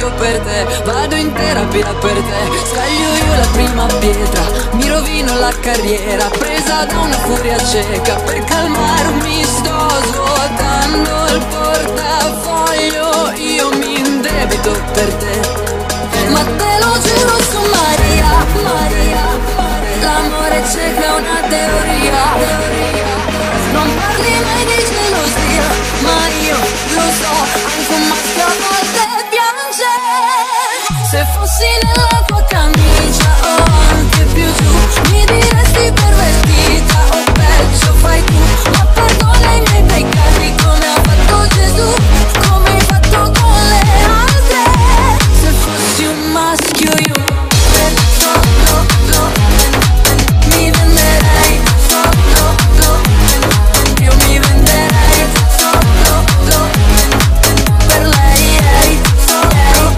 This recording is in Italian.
io per te, vado in terapia per te. Scaglio io la prima pietra, mi rovino la carriera, presa da una furia cieca. Per calmarmi sto svuotando il portafoglio, io mi indebito per te. Ma te lo giuro su Maria, Maria, l'amore cieca è una teoria. Non parli mai di gelosia, ma io lo so, anche un maschio a volte piange. Se fossi nella